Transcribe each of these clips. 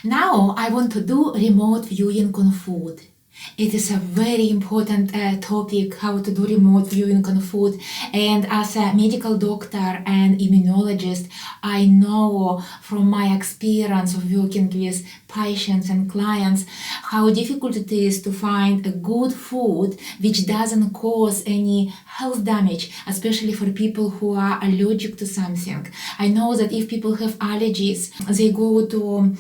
Now I want to do remote viewing on food. It is a very important topic, how to do remote viewing on food. And as a medical doctor and immunologist, I know from my experience of working with patients and clients how difficult it is to find a good food which doesn't cause any health damage, especially for people who are allergic to something. I know that if people have allergies, they go to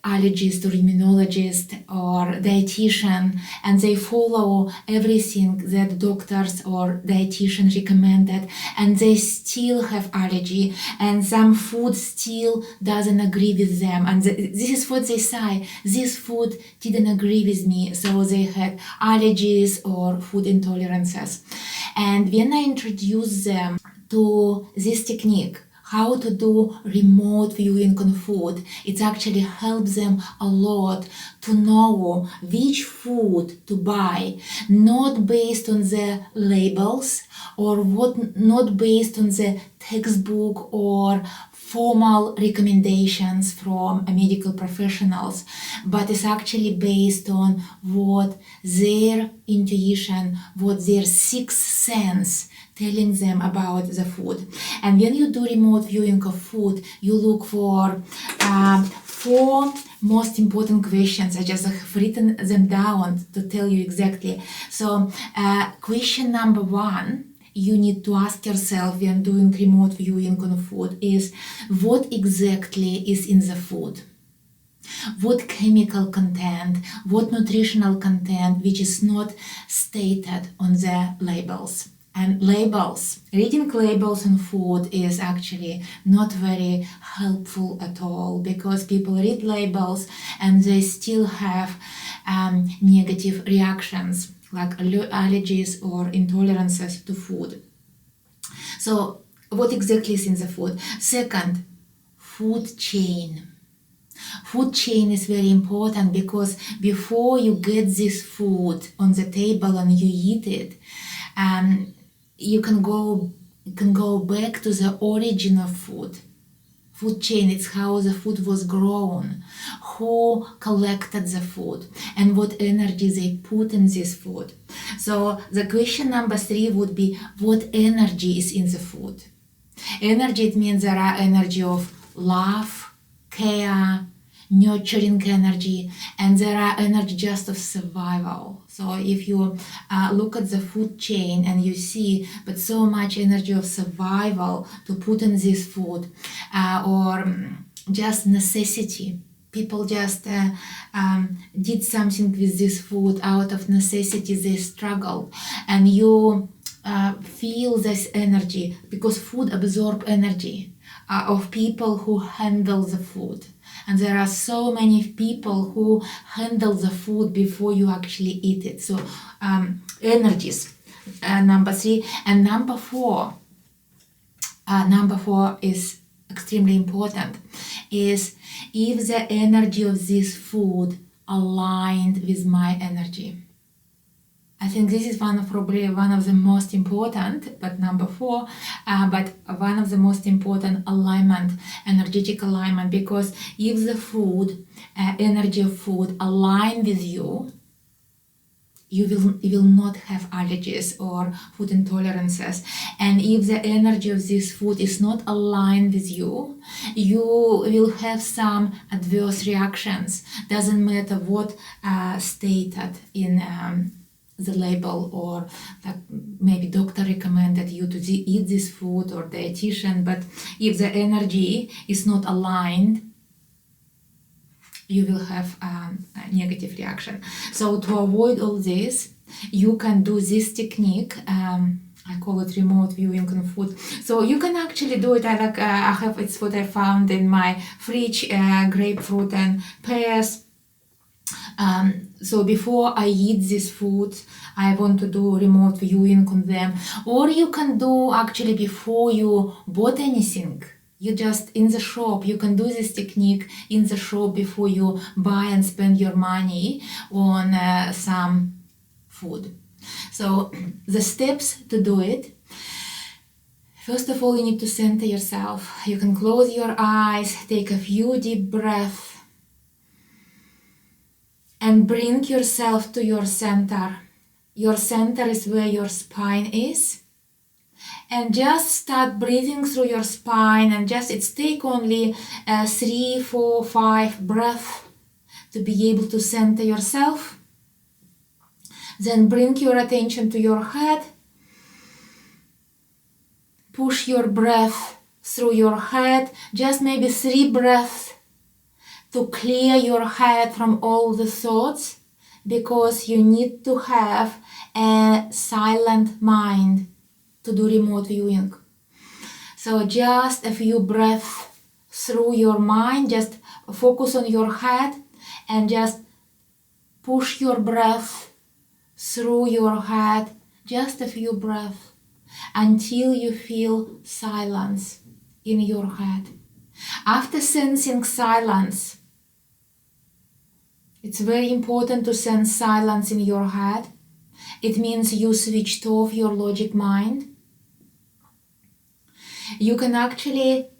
allergist or immunologist or dietitian, and they follow everything that doctors or dietitian recommended, and they still have allergy, and some food still doesn't agree with them, and this is what they say: this food didn't agree with me, so they had allergies or food intolerances. And when I introduce them to this technique, how to do remote viewing on food, it actually helps them a lot to know which food to buy, not based on the labels or not based on the textbook or formal recommendations from medical professionals, but it's actually based on what their intuition, what their sixth sense telling them about the food. And when you do remote viewing of food, you look for 4 most important questions. I just have written them down to tell you exactly. So question number 1 you need to ask yourself when doing remote viewing on food is, what exactly is in the food? What chemical content, what nutritional content which is not stated on the labels? And labels, reading labels on food is actually not very helpful at all, because people read labels and they still have negative reactions like allergies or intolerances to food. So what exactly is in the food? Second, food chain. Food chain is very important, because before you get this food on the table and you eat it, you can go back to the origin of food. Food chain, it's how the food was grown, who collected the food, and what energy they put in this food. So the question number 3 would be, what energy is in the food? Energy, it means there are energy of love, care, nurturing energy, and there are energy just of survival. So if you look at the food chain and you see but so much energy of survival to put in this food, or just necessity, people just did something with this food out of necessity, they struggled, and you feel this energy, because food absorbs energy of people who handle the food. And there are so many people who handle the food before you actually eat it. So energies, number 3. And number 4 is extremely important, is if the energy of this food aligned with my energy. I think this is probably one of the most important, but number 4, but one of the most important alignment, energetic alignment, because if the food, energy of food align with you, you will not have allergies or food intolerances. And if the energy of this food is not aligned with you, you will have some adverse reactions. Doesn't matter what stated in the label, or that maybe doctor recommended you to eat this food, or dietitian, but if the energy is not aligned, you will have a negative reaction. So to avoid all this, you can do this technique. I call it remote viewing on food. So you can actually do it. It's what I found in my fridge: grapefruit and pears. So before I eat this food, I want to do remote viewing on them. Or you can do actually before you bought anything. You just in the shop, you can do this technique in the shop before you buy and spend your money on some food. So the steps to do it: first of all, you need to center yourself. You can close your eyes, take a few deep breaths, and bring yourself to your center. Your center is where your spine is. And just start breathing through your spine, and it's take only 3, 4, 5 breaths to be able to center yourself. Then bring your attention to your head. Push your breath through your head, just maybe 3 breaths to clear your head from all the thoughts, because you need to have a silent mind to do remote viewing. So just a few breaths through your mind, just focus on your head and just push your breath through your head, just a few breaths until you feel silence in your head. After sensing silence, it's very important to sense silence in your head. It means you switched off your logic mind. You can actually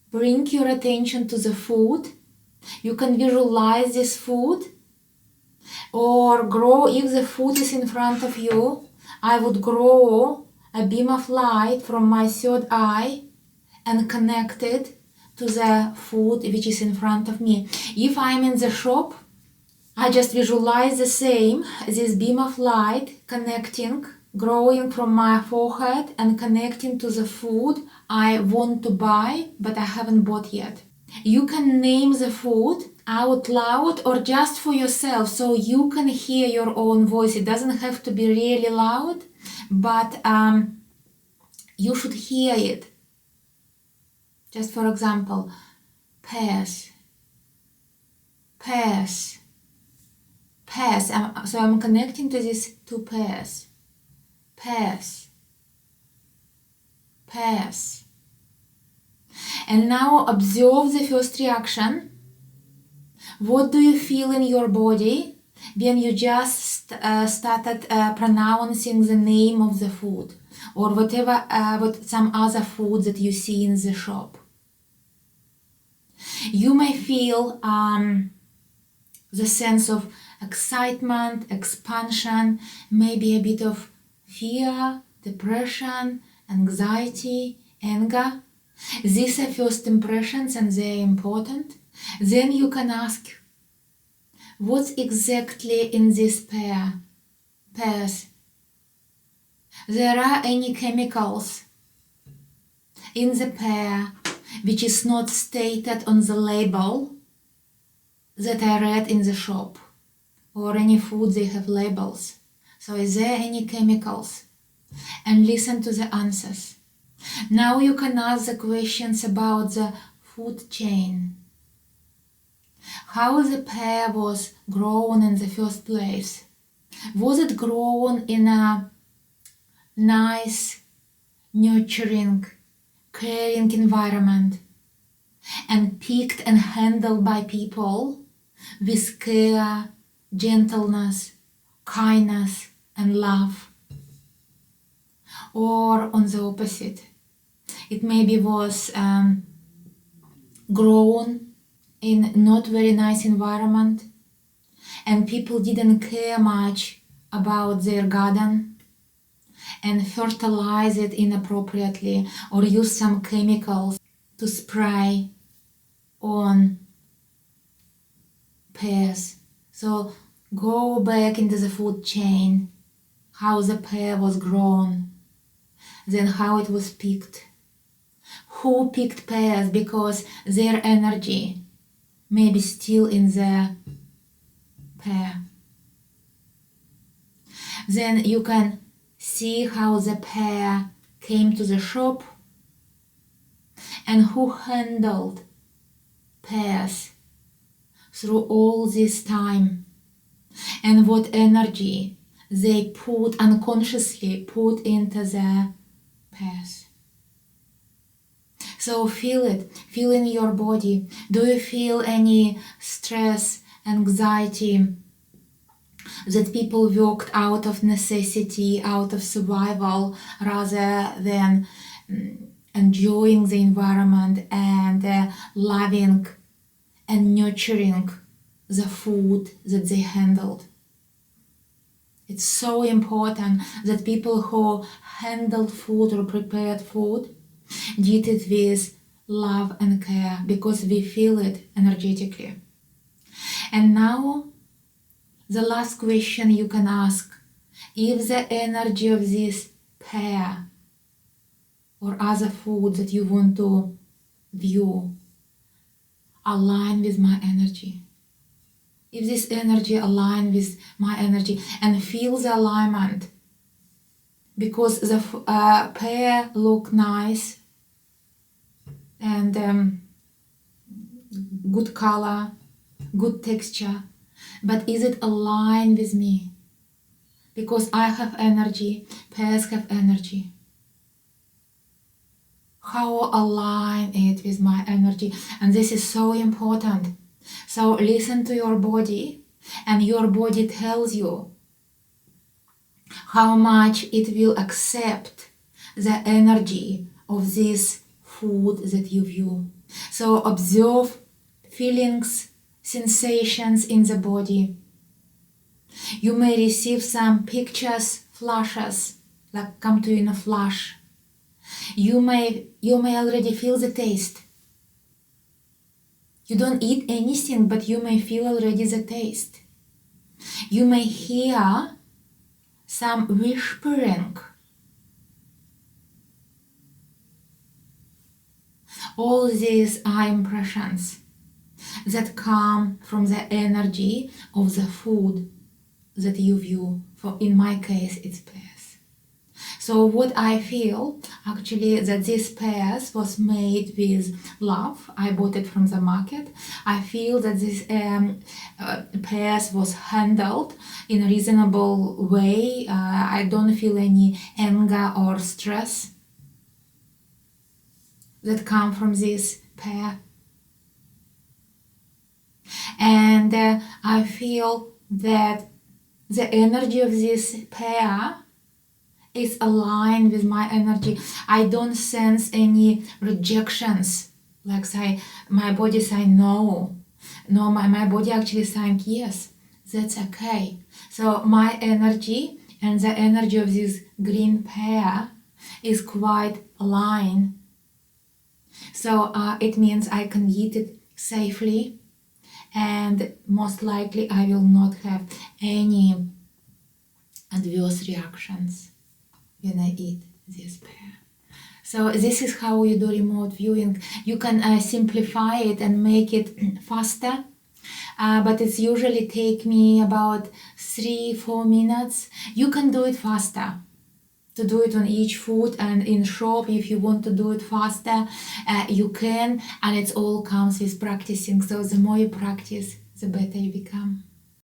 bring your attention to the food. You can visualize this food or grow. If the food is in front of you, I would grow a beam of light from my third eye and connect it to the food which is in front of me. If I'm in the shop, I just visualize the same, this beam of light connecting, growing from my forehead and connecting to the food I want to buy, but I haven't bought yet. You can name the food out loud or just for yourself, so you can hear your own voice. It doesn't have to be really loud, but you should hear it. Just for example, pears, pears, pears. So I'm connecting to these 2 pears. Pears, pears. And now observe the first reaction. What do you feel in your body when you just started pronouncing the name of the food or whatever, some other food that you see in the shop? You may feel the sense of excitement, expansion, maybe a bit of fear, depression, anxiety, anger. These are first impressions and they're important. Then you can ask, what's exactly in this pears? There are any chemicals in the pear which is not stated on the label that I read in the shop, or any food they have labels. So is there any chemicals? And listen to the answers. Now you can ask the questions about the food chain. How the pear was grown in the first place? Was it grown in a nice, nurturing, caring environment and picked and handled by people with care, gentleness, kindness, and love? Or on the opposite, it maybe was grown in not very nice environment and people didn't care much about their garden and fertilize it inappropriately or use some chemicals to spray on pears. So go back into the food chain, how the pear was grown, then how it was picked. Who picked pears because their energy may be still in the pear. Then you can see how the pear came to the shop and who handled pears through all this time and what energy they unconsciously put into the pears. So feel it, feel in your body. Do you feel any stress, anxiety that people worked out of necessity, out of survival, rather than enjoying the environment and loving and nurturing the food that they handled. It's so important that people who handled food or prepared food did it with love and care, because we feel it energetically. And now, the last question you can ask: if the energy of this pear or other food that you want to view align with my energy, if this energy align with my energy, and feel the alignment, because the pear look nice and good color, good texture, but is it aligned with me? Because I have energy, pears have energy. How align it with my energy? And this is so important. So listen to your body, and your body tells you how much it will accept the energy of this food that you view. So observe feelings, sensations in the body. You may receive some pictures, flashes, like come to you in a flash. You may already feel the taste. You don't eat anything, but you may feel already the taste. You may hear some whispering. All these are impressions that come from the energy of the food that you view. For in my case, it's pears. So what I feel, actually, that this pears was made with love. I bought it from the market. I feel that this pears was handled in a reasonable way. I don't feel any anger or stress that come from this pear. And I feel that the energy of this pear is aligned with my energy. I don't sense any rejections, like say my body saying no. No, my body actually saying yes, that's okay. So my energy and the energy of this green pear is quite aligned. So it means I can eat it safely, and most likely I will not have any adverse reactions when I eat this pear. So this is how you do remote viewing. You can simplify it and make it faster, but it's usually take me about 3-4 minutes. You can do it faster, to do it on each food, and in shop if you want to do it faster, you can, and it all comes with practicing. So the more you practice, the better you become.